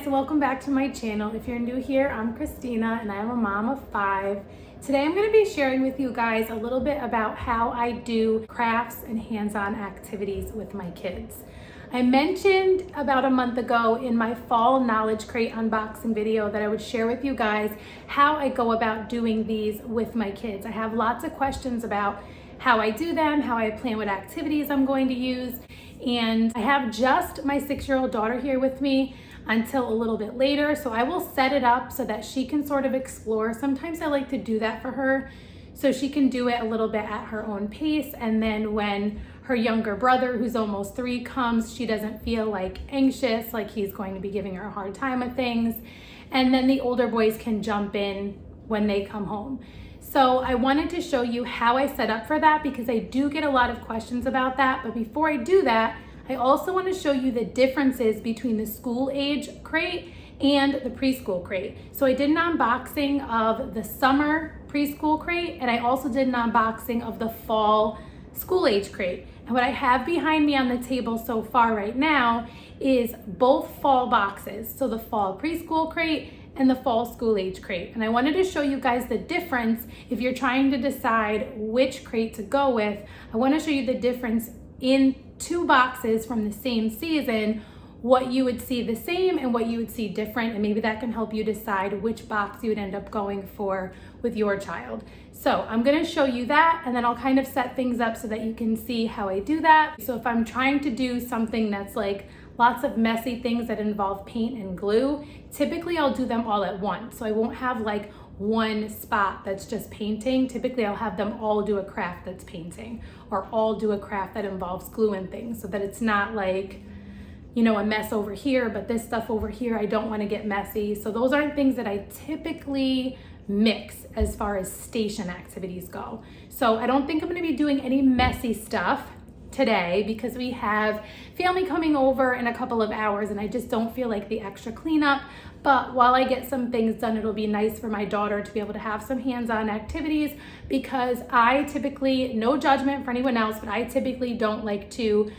guys, welcome back to my channel. If you're new here, I'm Christina and I'm a mom of 5. Today I'm going to be sharing with you guys a little bit about how I do crafts and hands-on activities with my kids. I mentioned about a month ago in my fall knowledge crate unboxing video that I would share with you guys how I go about doing these with my kids. I have lots of questions about how I do them, how I plan what activities I'm going to use, and I have just my 6-year-old daughter here with me until a little bit later, so I will set it up so that she can sort of explore. Sometimes I like to do that for her so she can do it a little bit at her own pace, and then when her younger brother, who's almost 3, comes, she doesn't feel like anxious, like he's going to be giving her a hard time with things, and then the older boys can jump in when they come home. So I wanted to show you how I set up for that because I do get a lot of questions about that. But before I do that, I also want to show you the differences between the school age crate and the preschool crate. So I did an unboxing of the summer preschool crate, and I also did an unboxing of the fall school age crate. And what I have behind me on the table so far right now is both fall boxes. So the fall preschool crate and the fall school age crate. And I wanted to show you guys the difference if you're trying to decide which crate to go with. I want to show you the difference in 2 boxes from the same season, what you would see the same and what you would see different, and maybe that can help you decide which box you would end up going for with your child. So I'm going to show you that, and then I'll kind of set things up so that you can see how I do that. So if I'm trying to do something that's like lots of messy things that involve paint and glue, typically I'll do them all at once. So I won't have like one spot that's just painting. Typically I'll have them all do a craft that's painting, or all do a craft that involves glue and things, so that it's not like, you know, a mess over here, but this stuff over here I don't want to get messy. So those aren't things that I typically mix as far as station activities go. So I don't think I'm going to be doing any messy stuff today because we have family coming over in a couple of hours and I just don't feel like the extra cleanup. But while I get some things done, it'll be nice for my daughter to be able to have some hands-on activities, because I typically, no judgment for anyone else, but I typically don't like to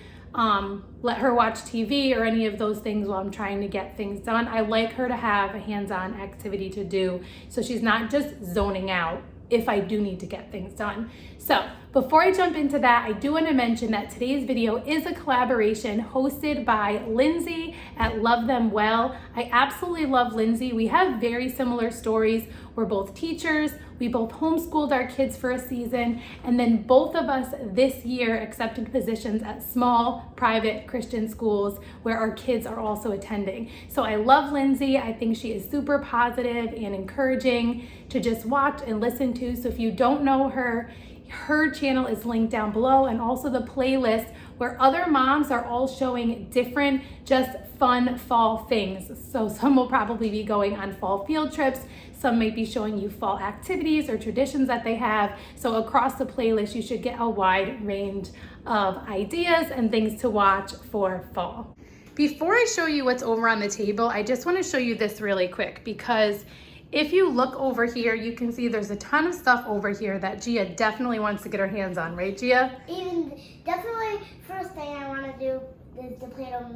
let her watch TV or any of those things while I'm trying to get things done. I like her to have a hands-on activity to do so she's not just zoning out if I do need to get things done. So before I jump into that, I do want to mention that today's video is a collaboration hosted by Lindsay at Love Them Well. I absolutely love Lindsay. We have very similar stories. We're both teachers. We both homeschooled our kids for a season, and then both of us this year accepted positions at small private Christian schools where our kids are also attending. So I love Lindsay. I think she is super positive and encouraging to just watch and listen to. So if you don't know her, her channel is linked down below, and also the playlist where other moms are all showing different just fun fall things. So some will probably be going on fall field trips, some might be showing you fall activities or traditions that they have. So across the playlist you should get a wide range of ideas and things to watch for fall. Before I show you what's over on the table, I just want to show you this really quick, because if you look over here, you can see there's a ton of stuff over here that Gia definitely wants to get her hands on, right, Gia? Definitely, first thing I want to do is the Play-Doh.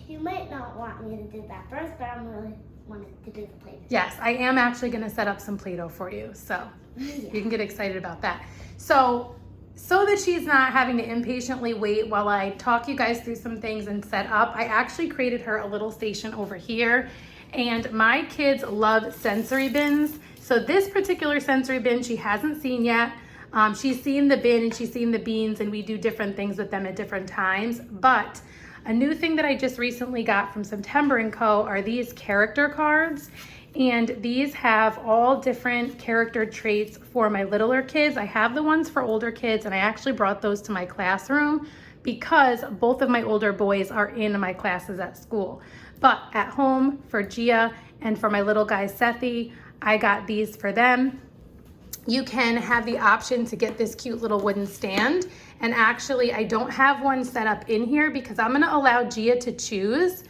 You might not want me to do that first, but I'm really wanting to do the Play-Doh. Yes, I am actually going to set up some Play-Doh for you, so you can get excited about that. So that she's not having to impatiently wait while I talk you guys through some things and set up, I actually created her a little station over here. And my kids love sensory bins. So this particular sensory bin she hasn't seen yet. She's seen the bin and she's seen the beans, and we do different things with them at different times. But a new thing that I just recently got from September & Co. are these character cards. And these have all different character traits for my littler kids. I have the ones for older kids, and I actually brought those to my classroom because both of my older boys are in my classes at school. But at home for Gia and for my little guy Sethi, I got these for them. You can have the option to get this cute little wooden stand. And actually, I don't have one set up in here because I'm gonna allow Gia to choose,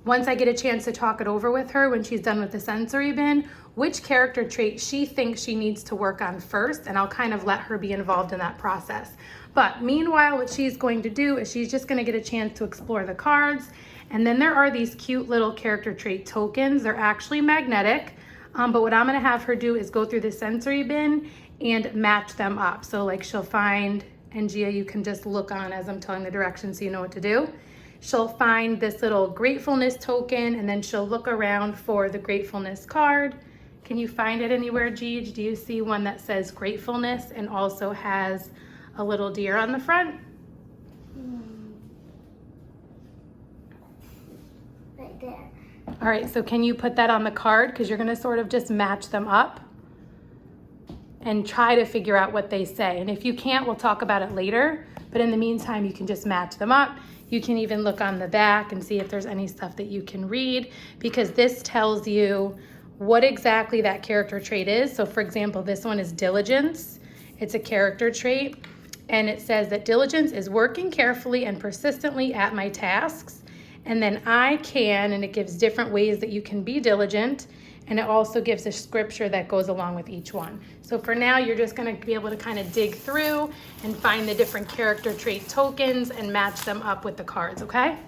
once I get a chance to talk it over with her when she's done with the sensory bin, which character trait she thinks she needs to work on first, and I'll kind of let her be involved in that process. But meanwhile, what she's going to do is she's just going to get a chance to explore the cards. And then there are these cute little character trait tokens. They're actually magnetic. But what I'm going to have her do is go through the sensory bin and match them up. So like she'll find, and Gia, you can just look on as I'm telling the directions so you know what to do. She'll find this little gratefulness token, and then she'll look around for the gratefulness card. Can you find it anywhere, Gigi? Do you see one that says gratefulness and also has a little deer on the front? Right there. All right, so can you put that on the card? Because you're gonna sort of just match them up and try to figure out what they say. And if you can't, we'll talk about it later. But in the meantime, you can just match them up. You can even look on the back and see if there's any stuff that you can read, because this tells you what exactly that character trait is. So for example, this one is diligence. It's a character trait, and it says that diligence is working carefully and persistently at my tasks. And then I can, and it gives different ways that you can be diligent. And it also gives a scripture that goes along with each one. So for now, you're just gonna be able to kind of dig through and find the different character trait tokens and match them up with the cards, okay?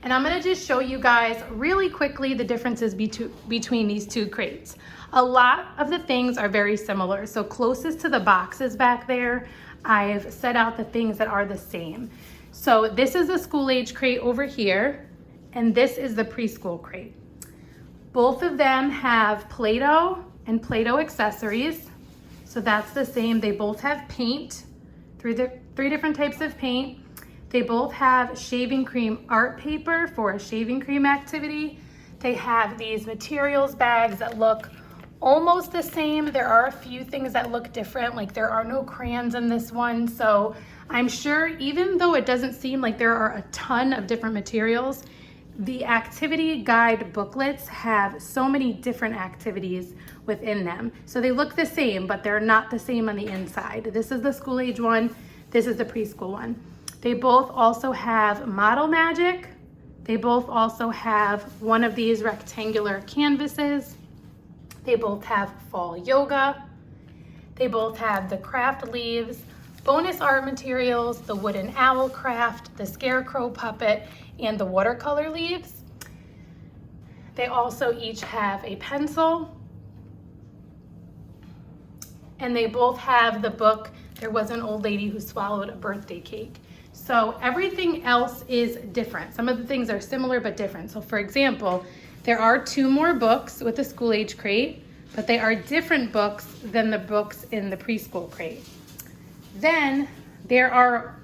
And I'm gonna just show you guys really quickly the differences between these two crates. A lot of the things are very similar. So closest to the boxes back there, I've set out the things that are the same. So this is the school age crate over here, and this is the preschool crate. Both of them have Play-Doh and Play-Doh accessories. So that's the same. They both have paint, three different types of paint. They both have shaving cream art paper for a shaving cream activity. They have these materials bags that look almost the same. There are a few things that look different, like there are no crayons in this one. So I'm sure even though it doesn't seem like there are a ton of different materials, the activity guide booklets have so many different activities within them. So they look the same, but they're not the same on the inside. This is the school age one. This is the preschool one. They both also have model magic. They both also have one of these rectangular canvases. They both have fall yoga. They both have the craft leaves, bonus art materials, the wooden owl craft, the scarecrow puppet, and the watercolor leaves. They also each have a pencil. And they both have the book, There Was an Old Lady Who Swallowed a Birthday Cake. So everything else is different. Some of the things are similar but different. So for example, there are 2 more books with the school age crate, but they are different books than the books in the preschool crate. Then there are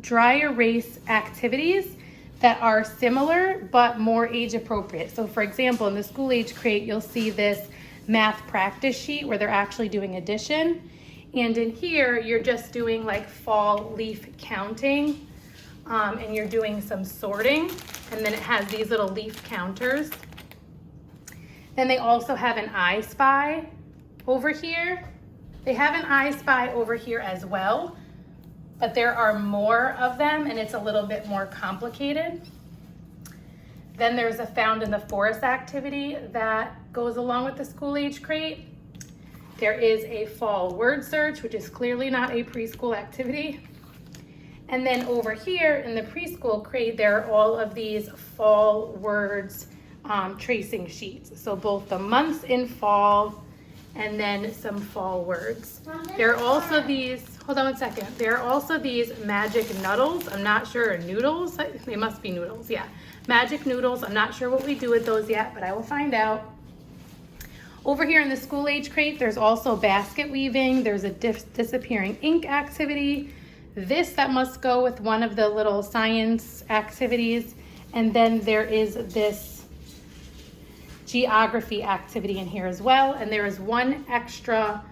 dry erase activities that are similar but more age appropriate. So for example, in the school age crate, you'll see this math practice sheet where they're actually doing addition. And in here, you're just doing like fall leaf counting, and you're doing some sorting, and then it has these little leaf counters. Then they also have an I Spy over here. They have an I Spy over here as well, but there are more of them and it's a little bit more complicated. Then there's a Found in the Forest activity that goes along with the school age crate. There is a fall word search, which is clearly not a preschool activity. And then over here in the preschool crate, there are all of these fall words tracing sheets. So both the months in fall and then some fall words. There are also these, hold on one second. There are also these magic noodles. I'm not sure, noodles? They must be noodles, yeah. Magic noodles. I'm not sure what we do with those yet, but I will find out. Over here in the school age crate, there's also basket weaving. There's a disappearing ink activity. That must go with one of the little science activities. And then there is this geography activity in here as well. And there is one extra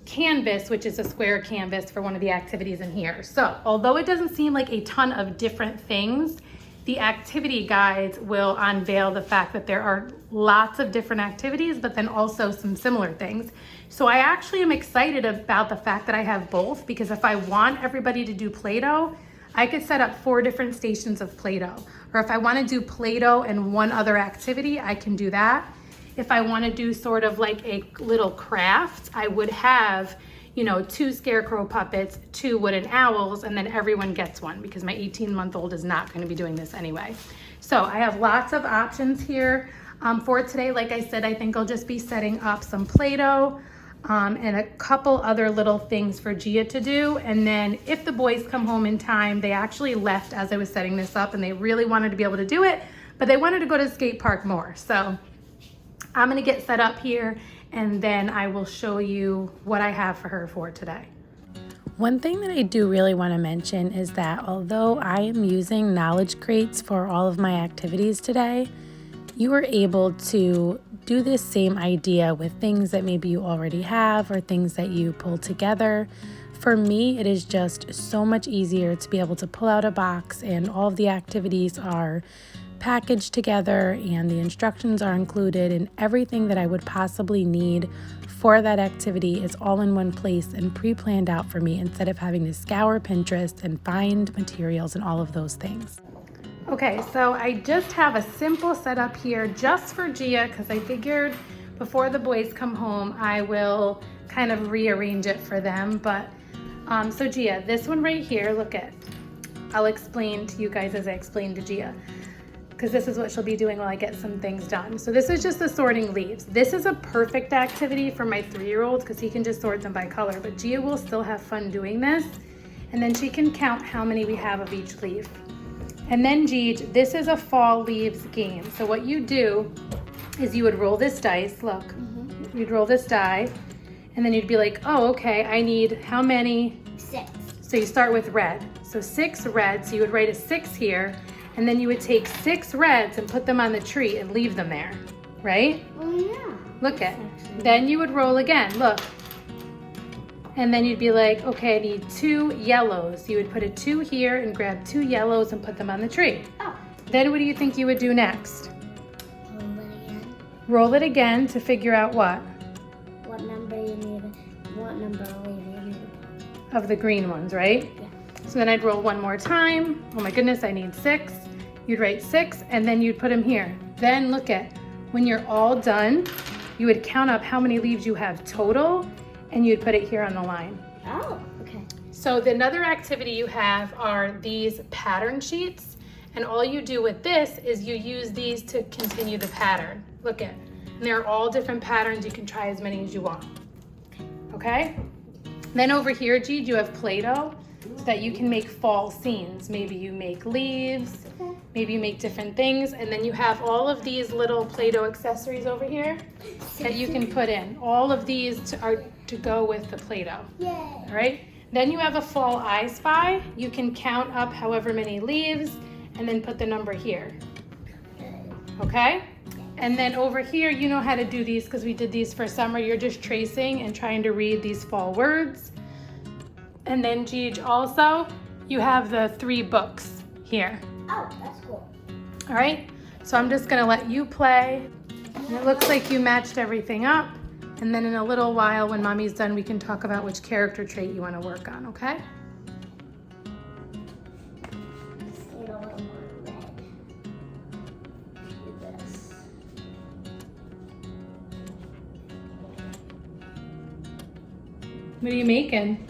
canvas, which is a square canvas for one of the activities in here. So although it doesn't seem like a ton of different things, the activity guides will unveil the fact that there are lots of different activities, but then also some similar things. So I actually am excited about the fact that I have both, because if I want everybody to do Play-Doh, I could set up 4 different stations of Play-Doh. Or if I want to do Play-Doh and one other activity, I can do that. If I want to do sort of like a little craft, I would have, you know, 2 scarecrow puppets, 2 wooden owls, and then everyone gets one because my 18-month-old is not going to be doing this anyway. So I have lots of options here for today. Like I said, I think I'll just be setting up some Play-Doh and a couple other little things for Gia to do. And then if the boys come home in time, they actually left as I was setting this up and they really wanted to be able to do it, but they wanted to go to the skate park more. So I'm gonna get set up here and then I will show you what I have for her for today. One thing that I do really want to mention is that although I am using knowledge crates for all of my activities today, you are able to do this same idea with things that maybe you already have or things that you pull together. For me, it is just so much easier to be able to pull out a box and all of the activities are packaged together and the instructions are included and everything that I would possibly need for that activity is all in one place and pre-planned out for me instead of having to scour Pinterest and find materials and all of those things. Okay, so I just have a simple setup here just for Gia because I figured before the boys come home, I will kind of rearrange it for them. But so Gia, this one right here, look at, I'll explain to you guys as I explain to Gia, because this is what she'll be doing while I get some things done. So this is just the sorting leaves. This is a perfect activity for my 3-year-old because he can just sort them by color, but Gia will still have fun doing this. And then she can count how many we have of each leaf. And then Gigi, this is a fall leaves game. So what you do is you would roll this dice, look, you'd roll this die, and then you'd be like, oh, okay, I need how many? 6. So you start with red. So 6 red, so you would write a 6 here, and then you would take 6 reds and put them on the tree and leave them there, right? Oh yeah. Look at, then you would roll again, look. And then you'd be like, okay, I need 2 yellows. You would put a 2 here and grab 2 yellows and put them on the tree. Oh. Then what do you think you would do next? Roll it again. Roll it again to figure out what? What number you need, what number of leaves you need. Of the green ones, right? Yeah. So then I'd roll one more time. Oh my goodness, I need 6. You'd write 6 and then you'd put them here. Then look at, when you're all done, you would count up how many leaves you have total and you'd put it here on the line. Oh, okay. So the another activity you have are these pattern sheets, and all you do with this is you use these to continue the pattern. Look at, and they're all different patterns. You can try as many as you want. Okay? Then over here, Gigi, you have Play-Doh so that you can make fall scenes. Maybe you make leaves, maybe you make different things, and then you have all of these little Play-Doh accessories over here that you can put in. All of these are to go with the Play-Doh. Yay. All right? Then you have a fall I Spy. You can count up however many leaves and then put the number here. Okay? And then over here, you know how to do these because we did these for summer. You're just tracing and trying to read these fall words. And then Gigi, also, you have the 3 books here. Oh, that's cool. All right? So I'm just gonna let you play. And it looks like you matched everything up. And then in a little while, when Mommy's done, we can talk about which character trait you want to work on, okay? Just need a little more red. Do this. What are you making?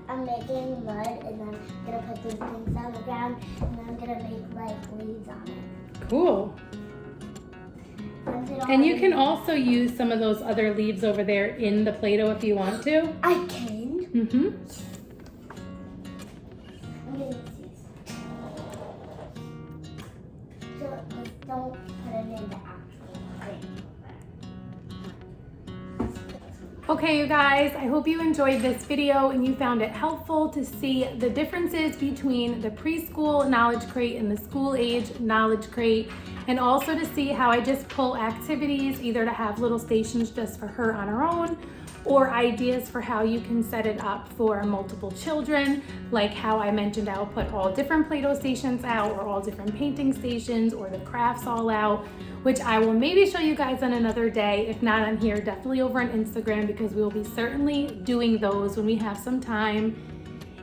I'm making mud, and then I'm gonna put these things on the ground, and then I'm gonna make like leaves on it. Cool. And you can also use some of those other leaves over there in the Play-Doh if you want to. I can. Mm-hmm. I'm gonna use these. So just don't put it in the actual thing. Okay, you guys, I hope you enjoyed this video and you found it helpful to see the differences between the preschool knowledge crate and the school age knowledge crate, and also to see how I just pull activities either to have little stations just for her on her own, or ideas for how you can set it up for multiple children, like how I mentioned I'll put all different Play-Doh stations out, or all different painting stations, or the crafts all out, which I will maybe show you guys on another day. If not on here, definitely over on Instagram, because we will be certainly doing those when we have some time.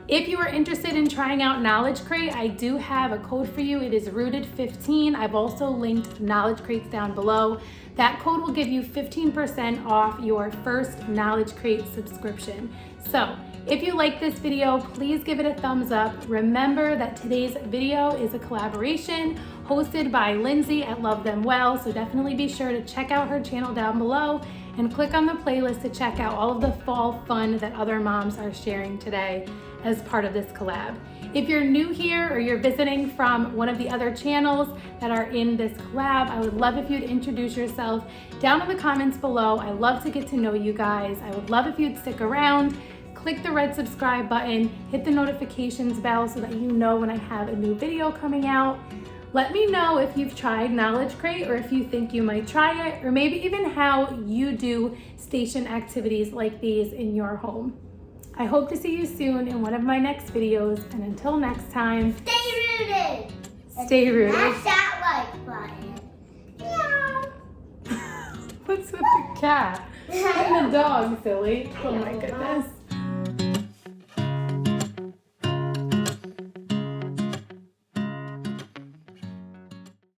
If you are interested in trying out Knowledge Crate, I do have a code for you. It is Rooted15. I've also linked Knowledge Crates down below. That code will give you 15% off your first Knowledge Crate subscription. So if you like this video, please give it a thumbs up. Remember that today's video is a collaboration hosted by Lindsay at Love Them Well, so definitely be sure to check out her channel down below and click on the playlist to check out all of the fall fun that other moms are sharing today as part of this collab. If you're new here or you're visiting from one of the other channels that are in this collab, I would love if you'd introduce yourself down in the comments below. I love to get to know you guys. I would love if you'd stick around, click the red subscribe button, hit the notifications bell so that you know when I have a new video coming out. Let me know if you've tried Knowledge Crate or if you think you might try it, or maybe even how you do station activities like these in your home. I hope to see you soon in one of my next videos, and until next time, Stay rooted. Stay rooted. Smash that like button. Meow. What's with the cat and the dog, silly? Oh my goodness.